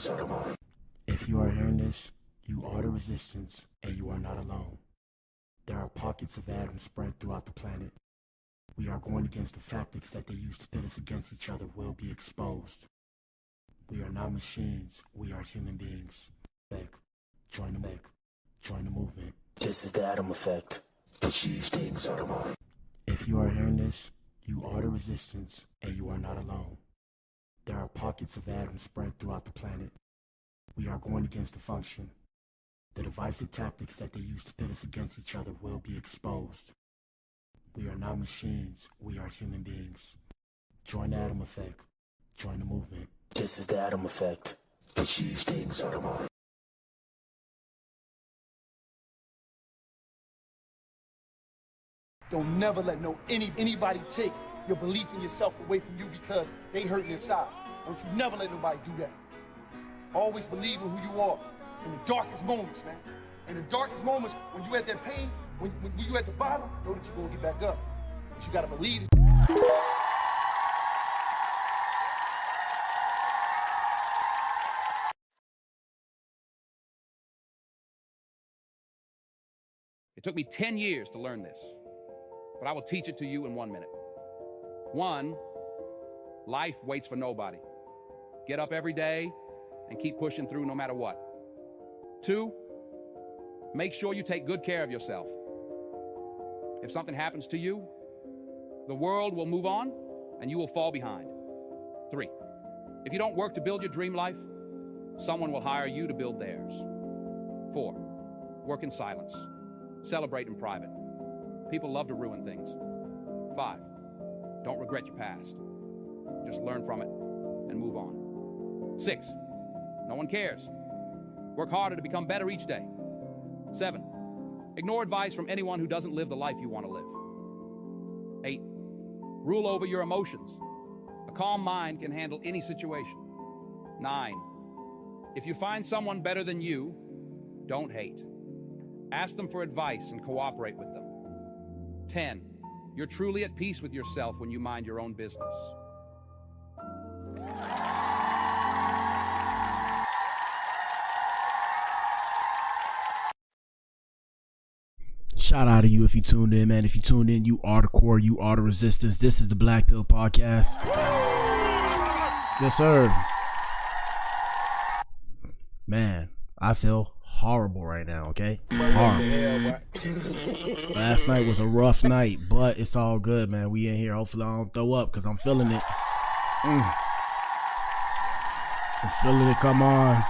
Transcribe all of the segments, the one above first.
things are mine. If you are hearing this, you are the resistance, and you are not alone. There are pockets of atoms spread throughout the planet. We are going against the tactics that they use to pit us against each other will be exposed. We are not machines, we are human beings. Join the movement. This is the atom effect. Achieve things are mine. If you are hearing this, you are the resistance, and you are not alone. There are pockets of atoms spread throughout the planet. We are going against the function. The divisive tactics that they use to pit us against each other will be exposed. We are not machines, we are human beings. Join the atom effect. Join the movement. This is the atom effect. Achieve things are mine. Don't never let anybody take your belief in yourself away from you because they hurting inside. Don't you never let nobody do that. Always believe in who you are in the darkest moments, man. In the darkest moments, when you at that pain, when you at the bottom, know that you're gonna get back up. But you gotta believe it. It took me 10 years to learn this, but I will teach it to you in 1 minute. 1, life waits for nobody. Get up every day and keep pushing through no matter what. 2, make sure you take good care of yourself. If something happens to you, the world will move on and you will fall behind. 3, if you don't work to build your dream life, someone will hire you to build theirs. 4, work in silence. Celebrate in private. People love to ruin things. 5, don't regret your past. Just learn from it and move on. 6, no one cares. Work harder to become better each day. 7, ignore advice from anyone who doesn't live the life you want to live. 8, rule over your emotions. A calm mind can handle any situation. 9, if you find someone better than you, don't hate. Ask them for advice and cooperate with them. 10, you're truly at peace with yourself when you mind your own business. Shout out to you if you tuned in, man. If you tuned in, you are the core, you are the resistance. This is the Blac Pill podcast. Yes, sir. Man, I feel horrible right now, okay? Horrible. Last night was a rough night, but it's all good, man. We in here. Hopefully I don't throw up because I'm feeling it. I'm feeling it, come on.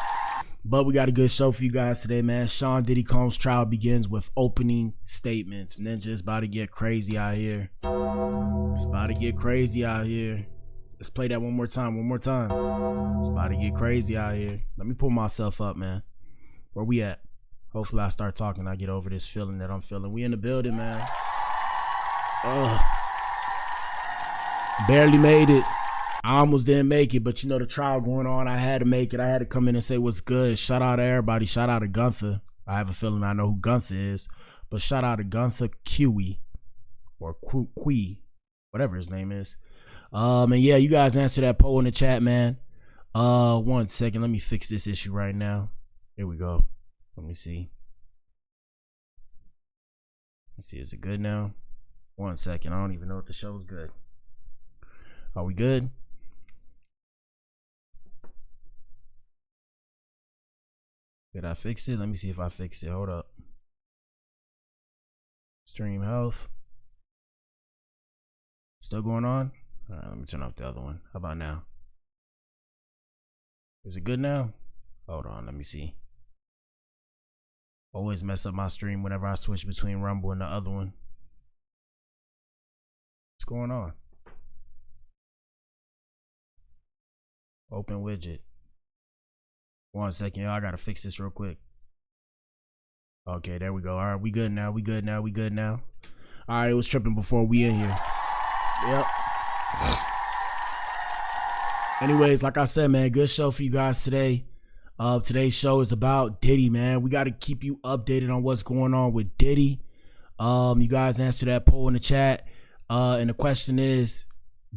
But we got a good show for you guys today, man. Sean Diddy Combs' trial begins with opening statements. Ninja's about to get crazy out here. It's about to get crazy out here. Let's play that one more time. It's about to get crazy out here. Let me pull myself up, man. Where we at? Hopefully I start talking, I get over this feeling that I'm feeling. We in the building, man. Barely made it. I almost didn't make it, but you know the trial going on. I had to make it. I had to come in and say what's good. Shout out to everybody. Shout out to Gunther. I have a feeling I know who Gunther is, but shout out to Gunther Qe or Qe, whatever his name is. And yeah, you guys answer that poll in the chat, man. 1 second. Let me fix this issue right now. Here we go. Let me see. Is it good now? 1 second. I don't even know if the show's good. Are we good? Did I fix it? Let me see if I fixed it. Hold up. Stream health. Still going on? All right, let me turn off the other one. How about now? Is it good now? Hold on, let me see. Always mess up my stream whenever I switch between Rumble and the other one. What's going on? Open widget. 1 second, y'all. I gotta fix this real quick. Okay, there we go. All right, we good now. All right, it was tripping before we in here. Yep. Anyways, like I said, man, good show for you guys today. Today's show is about Diddy, man. We got to keep you updated on what's going on with Diddy. You guys answer that poll in the chat. And the question is,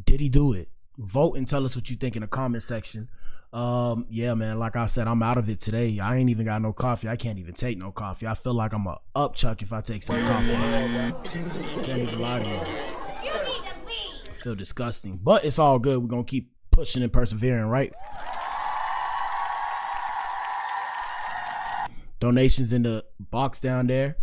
did he do it? Vote and tell us what you think in the comment section. Yeah, man, like I said, I'm out of it today. I ain't even got no coffee. I can't even take no coffee. I feel like I'm a upchuck if I take some coffee. Can't even lie to you. I feel disgusting, but it's all good. We're gonna keep pushing and persevering, right? Donations in the box down there.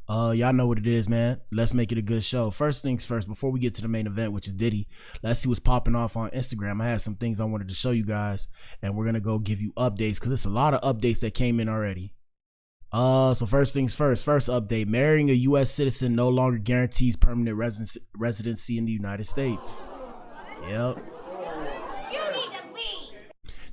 Y'all know what it is, man. Let's make it a good show. First things first, before we get to the main event, which is Diddy, let's see what's popping off on Instagram. I had some things I wanted to show you guys, and we're gonna go give you updates because there's a lot of updates that came in already. So first things first. First update: marrying a U.S. citizen no longer guarantees permanent residency in the United States. Yep.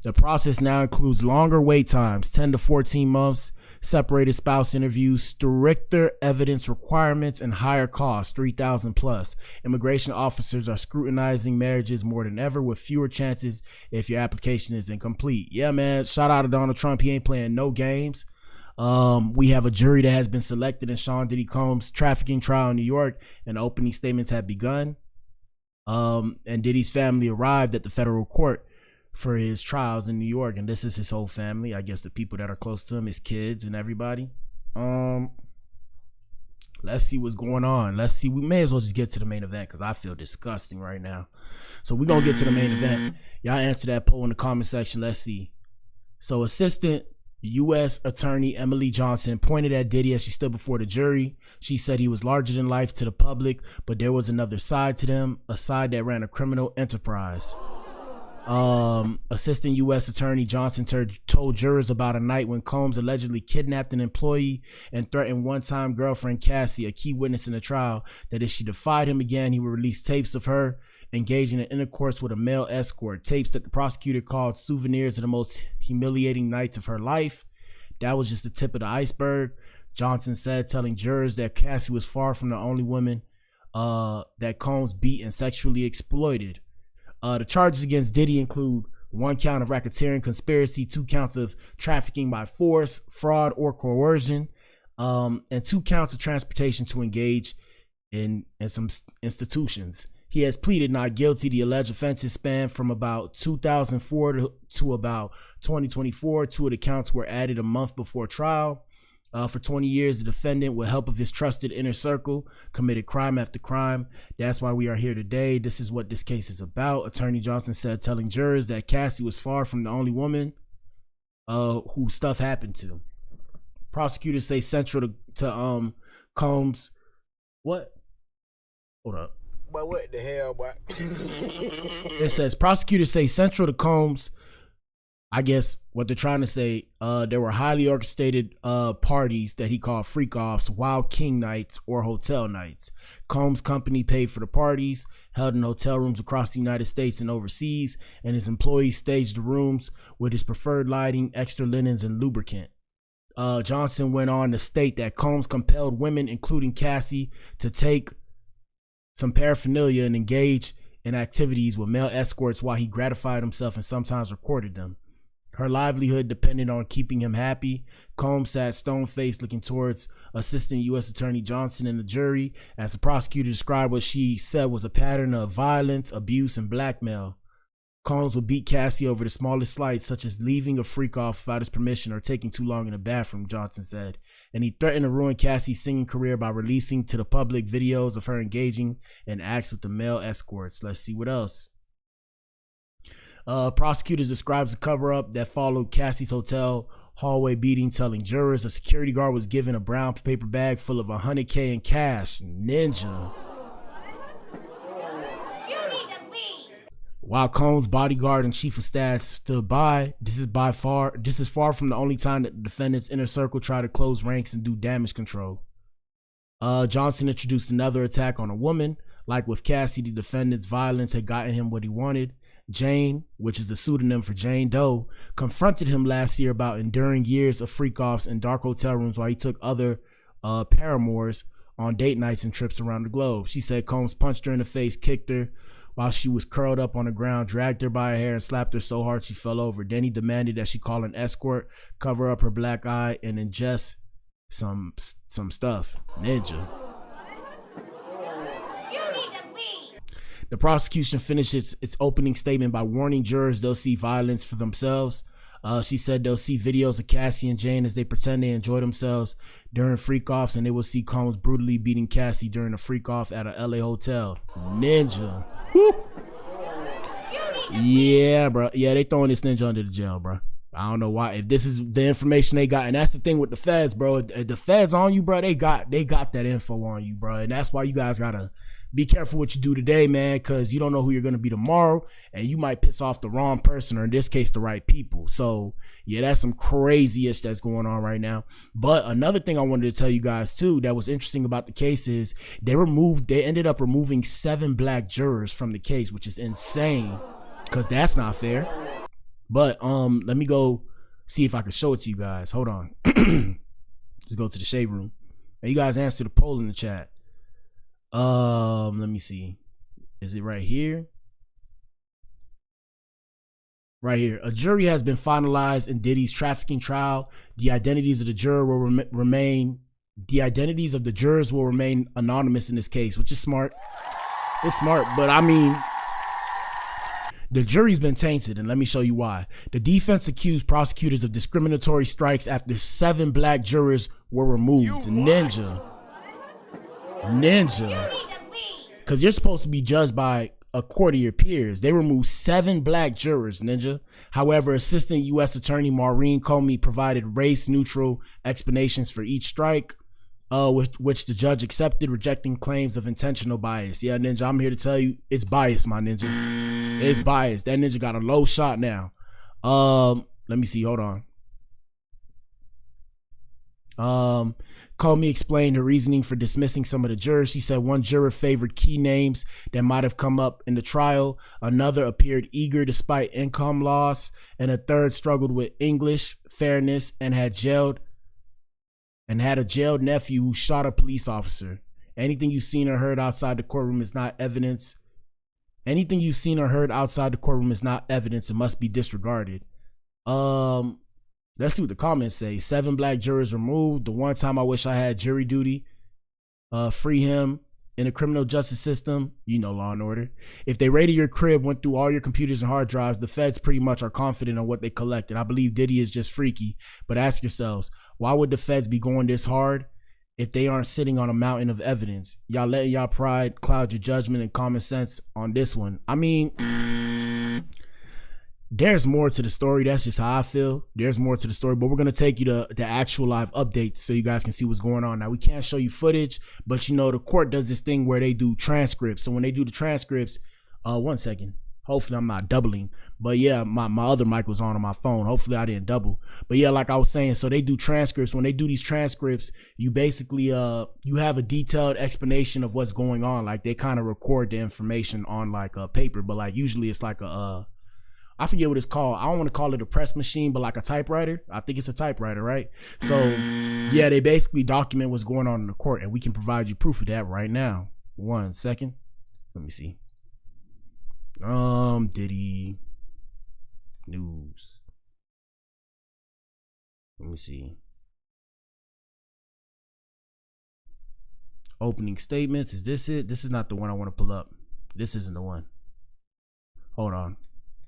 The process now includes longer wait times, 10 to 14 months, separated spouse interviews, stricter evidence requirements, and higher costs, $3,000 plus. Immigration officers are scrutinizing marriages more than ever with fewer chances if your application is incomplete. Yeah, man. Shout out to Donald Trump. He ain't playing no games. We have a jury that has been selected in Sean Diddy Combs' trafficking trial in New York, and opening statements have begun. And Diddy's family arrived at the federal court for his trials in New York, and this is his whole family. I guess the people that are close to him, his kids and everybody. Let's see what's going on. Let's see. We may as well just get to the main event because I feel disgusting right now. So we're gonna get to the main event. Y'all answer that poll in the comment section. Let's see. So Assistant U.S. Attorney Emily Johnson pointed at Diddy as she stood before the jury. She said he was larger than life to the public, but there was another side to them, a side that ran a criminal enterprise. Assistant U.S. Attorney Johnson told jurors about a night when Combs allegedly kidnapped an employee and threatened one-time girlfriend Cassie, a key witness in the trial, that if she defied him again, he would release tapes of her engaging in intercourse with a male escort, tapes that the prosecutor called souvenirs of the most humiliating nights of her life. That was just the tip of the iceberg, Johnson said, telling jurors that Cassie was far from the only woman that Combs beat and sexually exploited. The charges against Diddy include 1 count of racketeering conspiracy, 2 counts of trafficking by force, fraud, or coercion, and 2 counts of transportation to engage in some institutions. He has pleaded not guilty. The alleged offenses span from about 2004 to about 2024. 2 of the counts were added a month before trial. For 20 years, the defendant, with help of his trusted inner circle, committed crime after crime. That's why we are here today. This is what this case is about, Attorney Johnson said, telling jurors that Cassie was far from the only woman who stuff happened to. Prosecutors say central to Combs. What? Hold up. But what the hell, boy? It says prosecutors say central to Combs, I guess what they're trying to say, there were highly orchestrated parties that he called freak-offs, wild king nights, or hotel nights. Combs' company paid for the parties, held in hotel rooms across the United States and overseas, and his employees staged the rooms with his preferred lighting, extra linens, and lubricant. Johnson went on to state that Combs compelled women, including Cassie, to take some paraphernalia and engage in activities with male escorts while he gratified himself and sometimes recorded them. Her livelihood depended on keeping him happy. Combs sat stone-faced looking towards Assistant U.S. Attorney Johnson and the jury as the prosecutor described what she said was a pattern of violence, abuse, and blackmail. Combs would beat Cassie over the smallest slights, such as leaving a freak-off without his permission or taking too long in the bathroom, Johnson said. And he threatened to ruin Cassie's singing career by releasing to the public videos of her engaging in acts with the male escorts. Let's see what else. Prosecutors describes the cover-up that followed Cassie's hotel hallway beating, telling jurors a security guard was given a brown paper bag full of $100K in cash. Ninja. While Combs' bodyguard and chief of staff stood by, this is far from the only time that the defendant's inner circle tried to close ranks and do damage control. Johnson introduced another attack on a woman. Like with Cassie, the defendant's violence had gotten him what he wanted. Jane, which is a pseudonym for Jane Doe, confronted him last year about enduring years of freak-offs in dark hotel rooms while he took other paramours on date nights and trips around the globe. She said Combs punched her in the face, kicked her while she was curled up on the ground, dragged her by her hair, and slapped her so hard she fell over. Then he demanded that she call an escort, cover up her black eye, and ingest some stuff. Ninja. The prosecution finished its opening statement by warning jurors they'll see violence for themselves. She said they'll see videos of Cassie and Jane as they pretend they enjoy themselves during freak-offs, and they will see Combs brutally beating Cassie during a freak-off at a LA hotel. Ninja. Woo. Yeah, bro. Yeah, they throwing this ninja under the jail, bro. I don't know why. If this is the information they got, and that's the thing with the feds, bro. If the feds on you, bro, they got that info on you, bro. And that's why you guys gotta be careful what you do today, man, because you don't know who you're gonna be tomorrow, and you might piss off the wrong person, or in this case, the right people. So yeah, that's some crazy-ish that's going on right now. But another thing I wanted to tell you guys too that was interesting about the case is they ended up removing 7 black jurors from the case, which is insane, because that's not fair. But let me go see if I can show it to you guys. Hold on. Just go to the shade room. And you guys answer the poll in the chat. Let me see. Is it right here? Right here. A jury has been finalized in Diddy's trafficking trial. The identities of the jurors will remain anonymous in this case, which is smart. It's smart, but I mean, the jury's been tainted, and let me show you why. The defense accused prosecutors of discriminatory strikes after 7 black jurors were removed. Ninja. Because you're supposed to be judged by a court of your peers. They removed 7 black jurors, Ninja. However, Assistant U.S. Attorney Maureen Comey provided race-neutral explanations for each strike, which the judge accepted, rejecting claims of intentional bias. Yeah, Ninja, I'm here to tell you, it's biased, my Ninja. It's biased. That Ninja got a low shot now. Let me see. Hold on. Comey explained her reasoning for dismissing some of the jurors. She said one juror favored key names that might have come up in the trial. Another appeared eager despite income loss. And a third struggled with English, fairness, and had a jailed nephew who shot a police officer. Anything you've seen or heard outside the courtroom is not evidence. Anything you've seen or heard outside the courtroom is not evidence and must be disregarded. Let's see what the comments say. 7 black jurors removed. The one time I wish I had jury duty. Free him. In the criminal justice system, you know, Law and Order. If they raided your crib, went through all your computers and hard drives, the feds pretty much are confident on what they collected. I believe Diddy is just freaky. But ask yourselves, why would the feds be going this hard if they aren't sitting on a mountain of evidence? Y'all letting y'all pride cloud your judgment and common sense on this one. I mean, there's more to the story. That's just how I feel. There's more to the story, but we're going to take you to the actual live updates so you guys can see what's going on. Now, we can't show you footage, but you know, the court does this thing where they do transcripts. So when they do the transcripts, 1 second. Hopefully I'm not doubling, but yeah, my other mic was on my phone. Hopefully I didn't double, but yeah, like I was saying, so they do transcripts. When they do these transcripts, you basically, you have a detailed explanation of what's going on. Like they kind of record the information on like a paper, but like usually it's like I forget what it's called. I don't want to call it a press machine, but like a typewriter. I think it's a typewriter, right? So yeah, they basically document what's going on in the court, and we can provide you proof of that right now. 1 second. Let me see. Diddy news. Let me see. Opening statements. Is this it? This is not the one I want to pull up. This isn't the one. Hold on.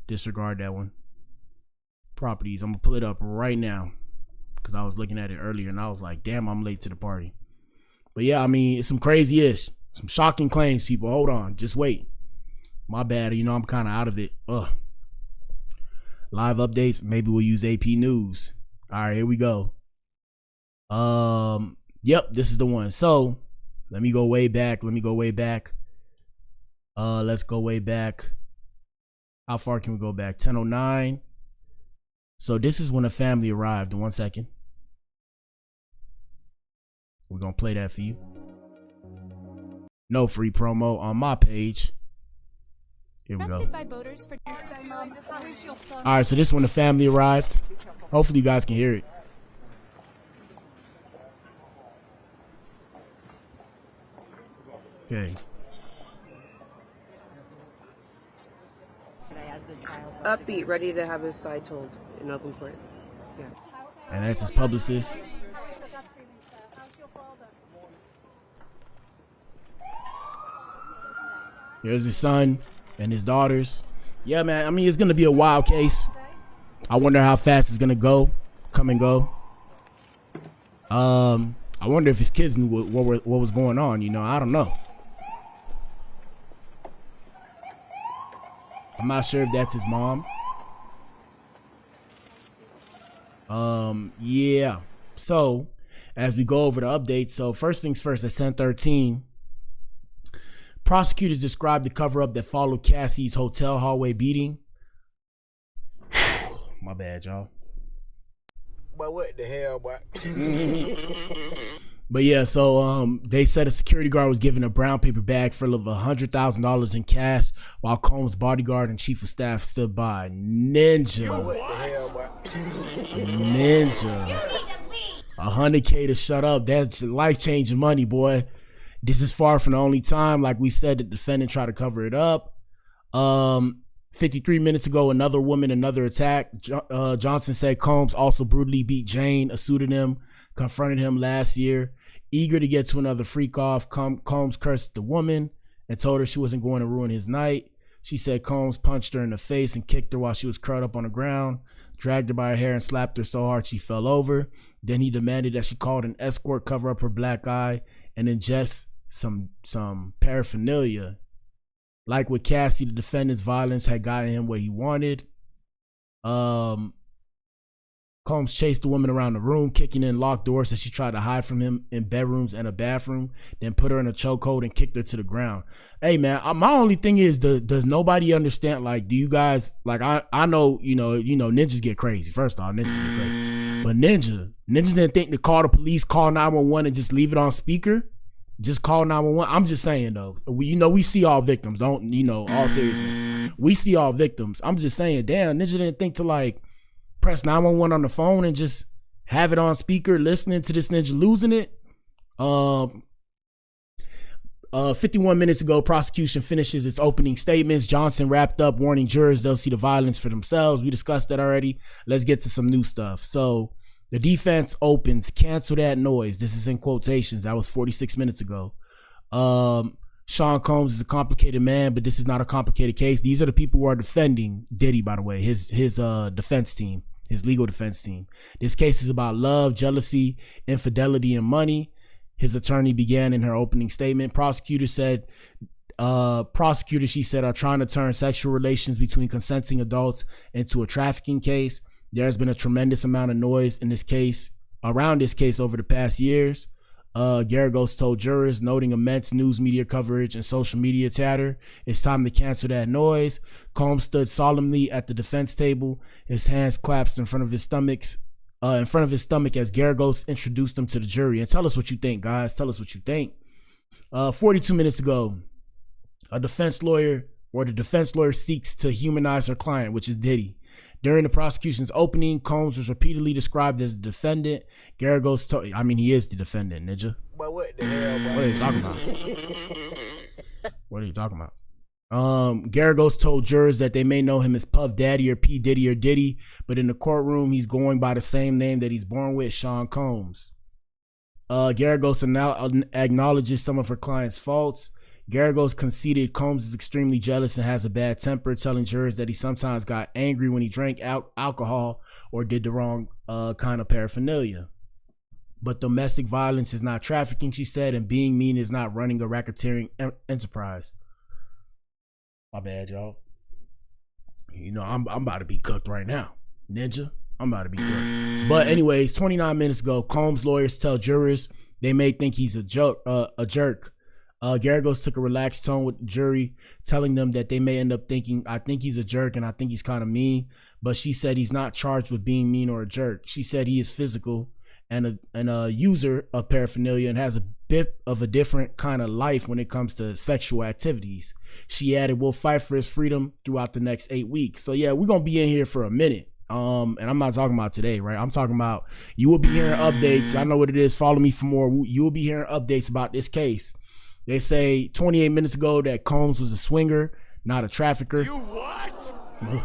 Disregard that one. Properties. I'm gonna pull it up right now because I was looking at it earlier and I was like, damn, I'm late to the party. But yeah, I mean, it's some crazy-ish, some shocking claims, people. Hold on, just wait. My bad, you know, I'm kind of out of it. Live updates. Maybe we'll use AP News. All right, here we go. Yep, this is the one. So let me go way back. Let's go way back. How far can we go back? 10:09. So this is when the family arrived. 1 second. We're gonna play that for you. No free promo on my page. Here we go. All right, so this is when the family arrived. Hopefully you guys can hear it. Okay. Upbeat, ready to have his side told in open court. Yeah. And that's his publicist. There's his son and his daughters. Yeah, man. I mean, it's gonna be a wild case. I wonder how fast it's gonna come and go. I wonder if his kids knew what was going on. You know, I don't know. I'm not sure if that's his mom. Yeah. So, as we go over the updates, so first things first, at 10:13, prosecutors described the cover-up that followed Cassie's hotel hallway beating. My bad, y'all. But what the hell, boy? But yeah, so they said a security guard was given a brown paper bag full of $100,000 in cash while Combs' bodyguard and chief of staff stood by. Ninja. But what the hell, boy? Ninja. $100K to shut up. That's life-changing money, boy. This is far from the only time, like we said, the defendant tried to cover it up. 53 minutes ago, another woman, another attack. Johnson said Combs also brutally beat Jane, assaulted him, confronted him last year. Eager to get to another freak off, Combs cursed the woman and told her she wasn't going to ruin his night. She said Combs punched her in the face and kicked her while she was curled up on the ground, dragged her by her hair and slapped her so hard she fell over. Then he demanded that she called an escort, cover up her black eye, and ingest some paraphernalia. Like with Cassie, the defendant's violence had gotten him what he wanted. Combs chased the woman around the room, kicking in locked doors as she tried to hide from him in bedrooms and a bathroom, then put her in a chokehold and kicked her to the ground. Hey, man, my only thing is, does nobody understand, like, do you guys, like, I know, you know, ninjas get crazy. First off, ninjas get crazy. But ninjas didn't think to call the police, call 911 and just leave it on speaker. Just call 911. I'm just saying, though, we see all victims. Don't, all seriousness. We see all victims. I'm just saying, damn, ninja didn't think to, like, press 911 on the phone and just have it on speaker, listening to this ninja losing it. 51 minutes ago, prosecution finishes its opening statements. Johnson wrapped up, warning jurors they'll see the violence for themselves. We discussed that already. Let's get to some new stuff. So the defense opens, cancel that noise. This is in quotations. That was 46 minutes ago. Sean Combs is a complicated man, but this is not a complicated case. These are the people who are defending Diddy, by the way, his defense team, his legal defense team. This case is about love, jealousy, infidelity, and money. His attorney began in her opening statement. Prosecutors, she said, are trying to turn sexual relations between consenting adults into a trafficking case. There's been a tremendous amount of noise in this case, around this case over the past years. Garagos told jurors, noting immense news media coverage and social media chatter, it's time to cancel that noise. Combs stood solemnly at the defense table, his hands clasped in front of his stomach as Garagos introduced him to the jury. And tell us what you think, guys. Tell us what you think. 42 minutes ago, the defense lawyer seeks to humanize her client, which is Diddy. During the prosecution's opening, Combs was repeatedly described as the defendant. Garagos told, he is the defendant, ninja. But what the hell, boy? What are you talking about? What are you talking about? Garagos told jurors that they may know him as Puff Daddy or P. Diddy or Diddy, but in the courtroom, he's going by the same name that he's born with, Sean Combs. Garagos acknowledges some of her client's faults. Garagos conceded Combs is extremely jealous and has a bad temper, telling jurors that he sometimes got angry when he drank alcohol or did the wrong kind of paraphernalia. But domestic violence is not trafficking, she said, and being mean is not running a racketeering enterprise. My bad, y'all. I'm about to be cooked right now. Ninja, I'm about to be cooked. But anyways, 29 minutes ago, Combs' lawyers tell jurors they may think he's a jerk. Garagos took a relaxed tone with the jury, telling them that they may end up thinking, I think he's a jerk and I think he's kind of mean. But she said he's not charged with being mean or a jerk. She said he is physical and a user of paraphernalia and has a bit of a different kind of life when it comes to sexual activities. She added, we'll fight for his freedom throughout the next 8 weeks. So yeah, we're going to be in here for a minute. And I'm not talking about today, right? I'm talking about, you will be hearing updates. I know what it is. Follow me for more. You will be hearing updates about this case. They say 28 minutes ago that Combs was a swinger, not a trafficker. You what? You need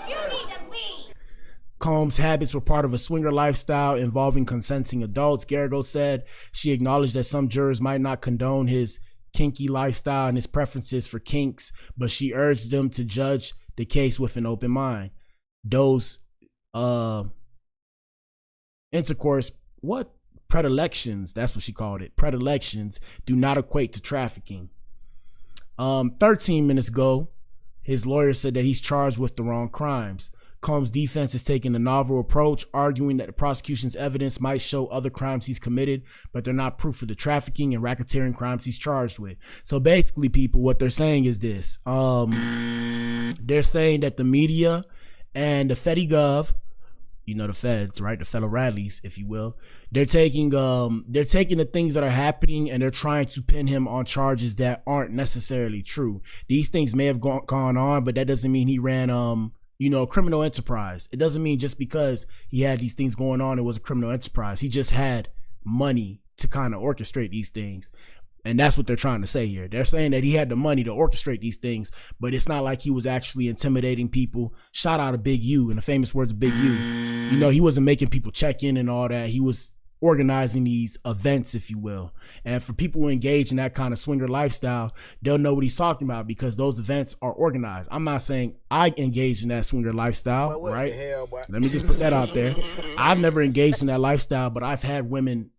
to leave. Combs' habits were part of a swinger lifestyle involving consenting adults. Garagos said she acknowledged that some jurors might not condone his kinky lifestyle and his preferences for kinks, but she urged them to judge the case with an open mind. Those intercourse, predilections, that's what she called it, predilections do not equate to trafficking. 13 minutes ago, his lawyer said that he's charged with the wrong crimes. Combs' defense is taking a novel approach, arguing that the prosecution's evidence might show other crimes he's committed, but they're not proof of the trafficking and racketeering crimes he's charged with. So basically, people, what they're saying is this. They're saying that the media and the Fedi Gov, you know, the feds, right? The fellow Radleys, if you will. They're taking the things that are happening and they're trying to pin him on charges that aren't necessarily true. These things may have gone on, but that doesn't mean he ran, a criminal enterprise. It doesn't mean just because he had these things going on, it was a criminal enterprise. He just had money to kind of orchestrate these things. And that's what they're trying to say here. They're saying that he had the money to orchestrate these things, but it's not like he was actually intimidating people. Shout out to Big U, in the famous words of Big U. You know, he wasn't making people check in and all that. He was organizing these events, if you will. And for people who engage in that kind of swinger lifestyle, they'll know what he's talking about because those events are organized. I'm not saying I engage in that swinger lifestyle, right? Hell, Let me just put that out there. I've never engaged in that lifestyle, but I've had women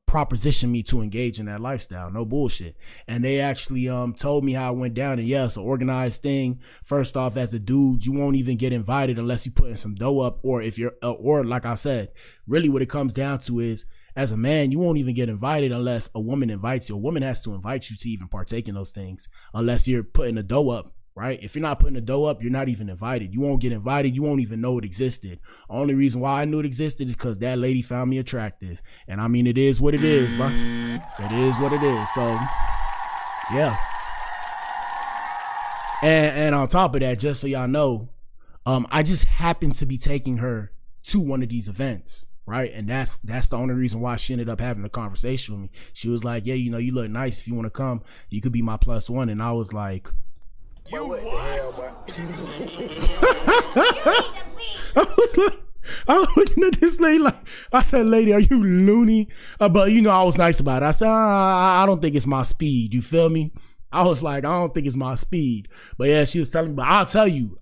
proposition me to engage in that lifestyle. No bullshit. And they actually told me how it went down. And yeah, it's an organized thing. First off, as a dude, you won't even get invited unless you put in some dough up, or if you're or like I said, really what it comes down to is, as a man, you won't even get invited unless a woman invites you. A woman has to invite you to even partake in those things, unless you're putting the dough up. Right? If you're not putting the dough up, you're not even invited. You won't get invited. You won't even know it existed. Only reason why I knew it existed is because that lady found me attractive. And I mean, it is what it is, bro. It is what it is. So, yeah. And on top of that, just so y'all know, I just happened to be taking her to one of these events. Right. And that's the only reason why she ended up having a conversation with me. She was like, yeah, you look nice. If you want to come, you could be my +1. And I was like, You what? The hell, boy? I was looking at this lady like, I said, lady, are you loony? But I was nice about it. I said, I don't think it's my speed. You feel me? I was like, I don't think it's my speed. But yeah, she was telling me, but I'll tell you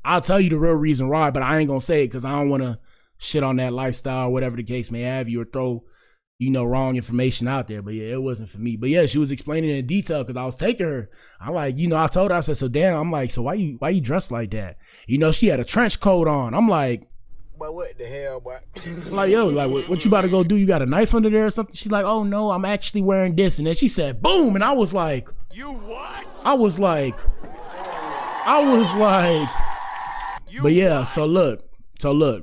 the real reason why, but I ain't gonna say it because I don't want to shit on that lifestyle, whatever the case may have you, or throw wrong information out there. But yeah, it wasn't for me. But yeah, she was explaining it in detail because I was taking her. I'm like, I told her, I said, so damn, I'm like, so why you dressed like that? She had a trench coat on. I'm like, but what the hell, boy? Like, yo, like, what you about to go do? You got a knife under there or something? She's like, oh no, I'm actually wearing this. And then she said, boom. And I was like, you what? I was like, but yeah, so look,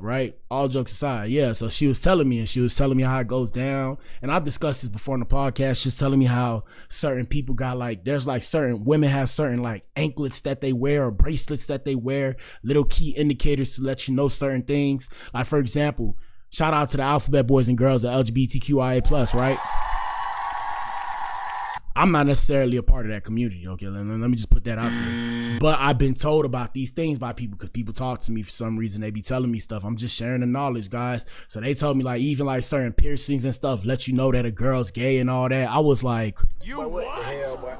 right? All jokes aside, yeah. So she was telling me how it goes down. And I've discussed this before on the podcast. She was telling me how certain people got certain women have certain anklets that they wear or bracelets that they wear, little key indicators to let you know certain things. Like, for example, shout out to the alphabet boys and girls at LGBTQIA+, right? I'm not necessarily a part of that community, okay? Let me just put that out there. But I've been told about these things by people because people talk to me for some reason. They be telling me stuff. I'm just sharing the knowledge, guys. So they told me even certain piercings and stuff let you know that a girl's gay and all that. I was like, what the hell, boy?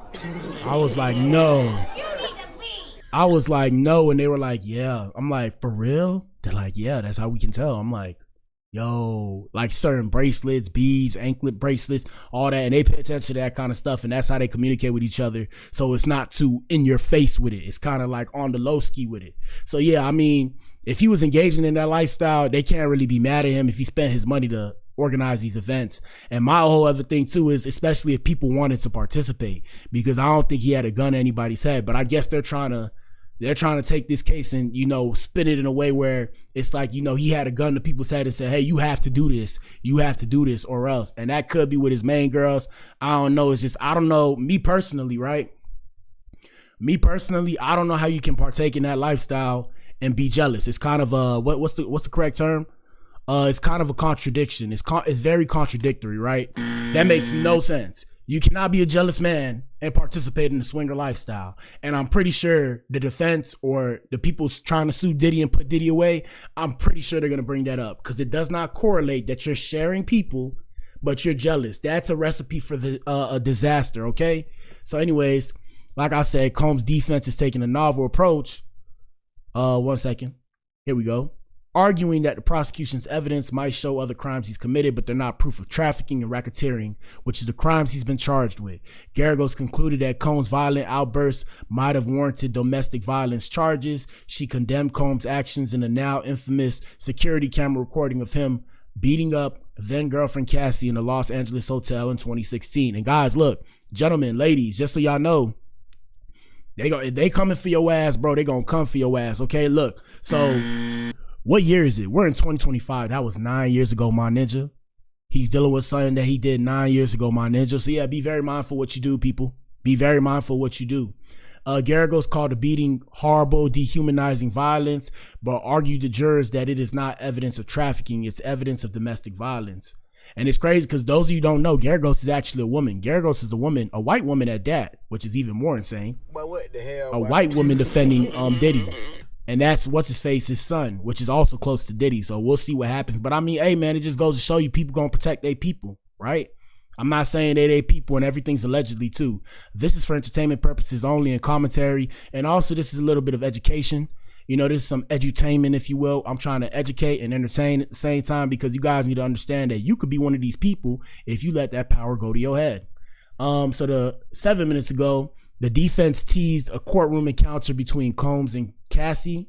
I was like, no. I was like, no. And they were like, yeah. I'm like, for real? They're like, yeah, that's how we can tell. I'm like, yo, certain bracelets, beads, anklet bracelets, all that, and they pay attention to that kind of stuff, and that's how they communicate with each other. So it's not too in your face with it. It's kind of on the low ski with it. So yeah, I mean, if he was engaging in that lifestyle, they can't really be mad at him if he spent his money to organize these events. And my whole other thing too is, especially if people wanted to participate, because I don't think he had a gun to anybody's head, but I guess they're trying to take this case and, spin it in a way where it's like, he had a gun to people's head and said, hey, you have to do this or else. And that could be with his main girls. I don't know. It's just, I don't know. Me personally, right? I don't know how you can partake in that lifestyle and be jealous. It's kind of what's the correct term? It's kind of a contradiction. It's very contradictory, right? That makes no sense. You cannot be a jealous man and participate in the swinger lifestyle. And I'm pretty sure the defense or the people trying to sue Diddy and put Diddy away, I'm pretty sure they're going to bring that up because it does not correlate that you're sharing people, but you're jealous. That's a recipe for a disaster, okay? So anyways, like I said, Combs' defense is taking a novel approach. 1 second. Here we go. Arguing that the prosecution's evidence might show other crimes he's committed, but they're not proof of trafficking and racketeering, which is the crimes he's been charged with. Garagos concluded that Combs' violent outbursts might have warranted domestic violence charges. She condemned Combs' actions in a now infamous security camera recording of him beating up then girlfriend Cassie in a Los Angeles hotel in 2016. And guys, look, gentlemen, ladies, just so y'all know, if they coming for your ass, bro, they gonna come for your ass. Okay, look, so what year is it? We're in 2025. That was 9 years ago, my ninja. He's dealing with something that he did 9 years ago, my ninja. So yeah, be very mindful what you do, people. Be very mindful what you do. Garagos called the beating horrible, dehumanizing violence, but argued to jurors that it is not evidence of trafficking. It's evidence of domestic violence. And it's crazy because those of you who don't know, Garagos is actually a woman. Garagos is a woman, a white woman at that, which is even more insane. But what the hell? A white woman defending Diddy. And that's what's his face, his son, which is also close to Diddy. So we'll see what happens. But I mean, hey man, it just goes to show you people gonna protect their people, right? I'm not saying they people and everything's allegedly too. This is for entertainment purposes only and commentary. And also this is a little bit of education. You know, this is some edutainment, if you will. I'm trying to educate and entertain at the same time because you guys need to understand that you could be one of these people if you let that power go to your head. So the 7 minutes ago, the defense teased a courtroom encounter between Combs and Cassie.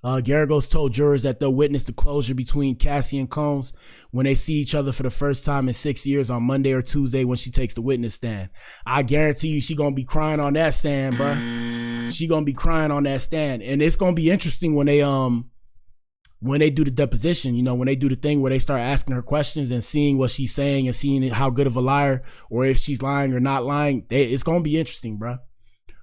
Garagos told jurors that they'll witness the closure between Cassie and Combs when they see each other for the first time in 6 years on Monday or Tuesday when she takes the witness stand. I guarantee you she gonna be crying on that stand, bruh. She gonna be crying on that stand. And it's gonna be interesting when they do the deposition, you know, when they do the thing where they start asking her questions and seeing what she's saying and seeing how good of a liar or if she's lying or not lying. It's gonna be interesting, bruh.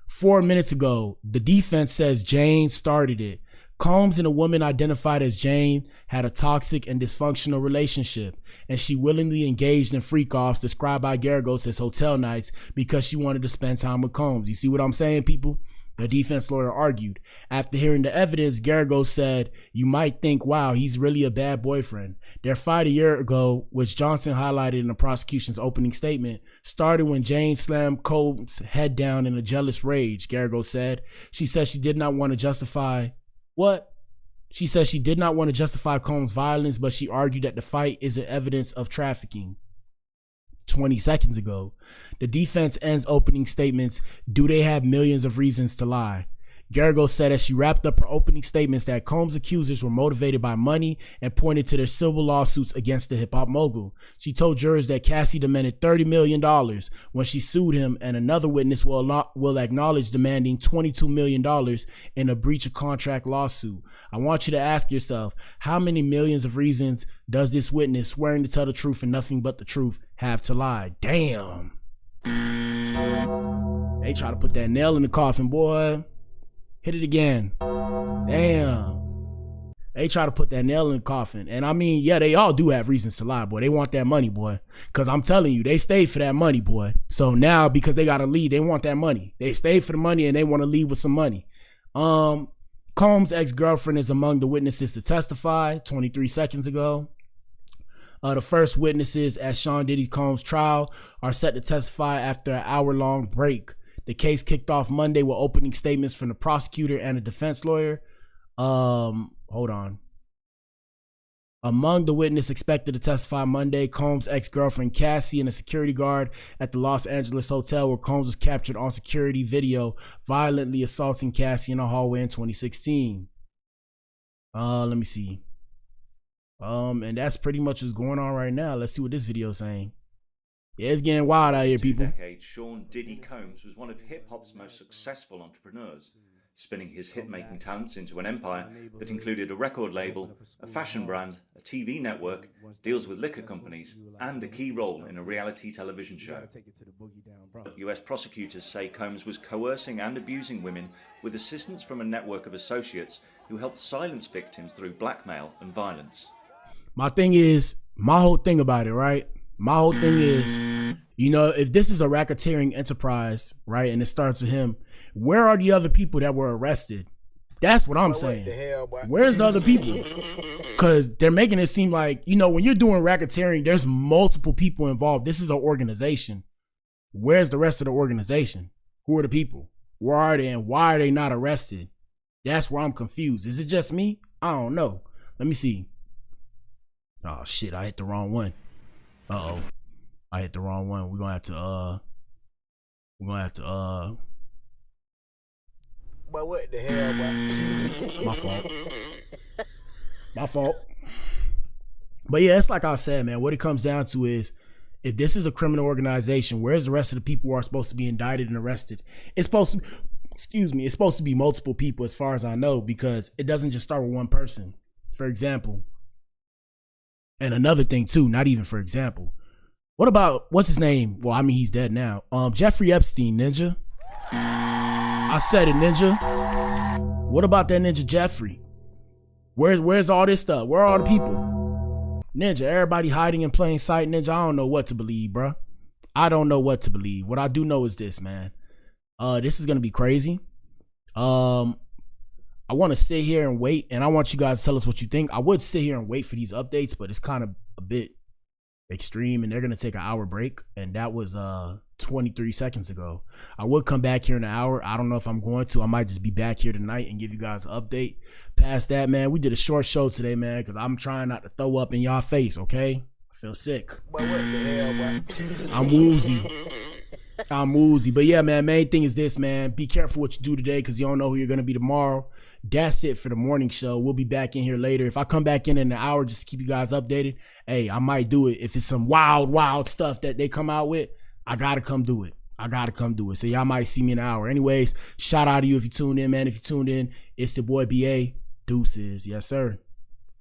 4 minutes ago, the defense says Jane started it. Combs and a woman identified as Jane had a toxic and dysfunctional relationship, and she willingly engaged in freak-offs described by Garagos as hotel nights because she wanted to spend time with Combs. You see what I'm saying, people? The defense lawyer argued. After hearing the evidence, Garagos said, "You might think, wow, he's really a bad boyfriend." Their fight a year ago, which Johnson highlighted in the prosecution's opening statement, started when Jane slammed Combs' head down in a jealous rage, Garagos said. She said she did not want to justify She said she did not want to justify Combs' violence, but she argued that the fight isn't evidence of trafficking. 20 seconds ago, the defense ends opening statements, "Do they have millions of reasons to lie?" Garagos said as she wrapped up her opening statements that Combs' accusers were motivated by money and pointed to their civil lawsuits against the hip-hop mogul. She told jurors that Cassie demanded $30 million when she sued him, and another witness will acknowledge demanding $22 million in a breach of contract lawsuit. I want you to ask yourself, how many millions of reasons does this witness swearing to tell the truth and nothing but the truth have to lie? Damn. They try to put that nail in the coffin, boy. Hit it again. Damn. They try to put that nail in the coffin. And I mean, yeah, they all do have reasons to lie, boy. They want that money, boy. Because I'm telling you, they stayed for that money, boy. So now, because they got to leave, they want that money. They stayed for the money and they want to leave with some money. Combs' ex-girlfriend is among the witnesses to testify 23 seconds ago. The first witnesses at Sean Diddy Combs' trial are set to testify after an hour-long break. The case kicked off Monday with opening statements from the prosecutor and a defense lawyer. Hold on. Among the witnesses expected to testify Monday, Combs' ex-girlfriend Cassie and a security guard at the Los Angeles hotel where Combs was captured on security video violently assaulting Cassie in a hallway in 2016. Let me see. And that's pretty much what's going on right now. Let's see what this video is saying. Yeah, it's getting wild out here, people. 2 decades, Sean Diddy Combs was one of hip-hop's most successful entrepreneurs, spinning his hit-making talents into an empire that included a record label, a fashion brand, a TV network, deals with liquor companies, and a key role in a reality television show. US prosecutors say Combs was coercing and abusing women with assistance from a network of associates who helped silence victims through blackmail and violence. My whole thing about it, right? My whole thing is, you know, if this is a racketeering enterprise, right, and it starts with him, where are the other people that were arrested? That's what I'm saying. What the hell, boy? Where's the other people? Because they're making it seem like, you know, when you're doing racketeering, there's multiple people involved. This is an organization. Where's the rest of the organization? Who are the people? Where are they and why are they not arrested? That's where I'm confused. Is it just me? I don't know. Let me see. Oh shit, I hit the wrong one. Uh-oh. I hit the wrong one. We're gonna have to But what the hell, boy? My fault. But yeah, it's like I said, man, what it comes down to is, if this is a criminal organization, where's the rest of the people who are supposed to be indicted and arrested? It's supposed to, it's supposed to be multiple people as far as I know, because it doesn't just start with one person. For example, and another thing too, not even for example, what about, what's his name? Well, I mean, he's dead now. Jeffrey Epstein, Ninja. I said it, Ninja. What about that Ninja Jeffrey? Where's all this stuff? Where are all the people? Ninja, everybody hiding in plain sight. Ninja, I don't know what to believe, bro. I don't know what to believe. What I do know is this, man. This is gonna be crazy. I want to sit here and wait, and I want you guys to tell us what you think. I would sit here and wait for these updates, but it's kind of a bit extreme, and they're gonna take an hour break, and that was 23 seconds ago. I would come back here in an hour. I don't know if I'm going to. I might just be back here tonight and give you guys an update. Past that, man, we did a short show today, man, because I'm trying not to throw up in y'all face, okay? I feel sick. But what the hell, boy? I'm woozy. But yeah, man, main thing is this, man. Be careful what you do today, because you don't know who you're going to be tomorrow. That's it for the morning show. We'll be back in here later. If I come back in an hour just to keep you guys updated, hey, I might do it. If it's some wild stuff that they come out with, I got to come do it. So y'all might see me in an hour. Anyways, shout out to you if you tuned in, man. If you tuned in, it's the boy BA. Deuces. Yes, sir.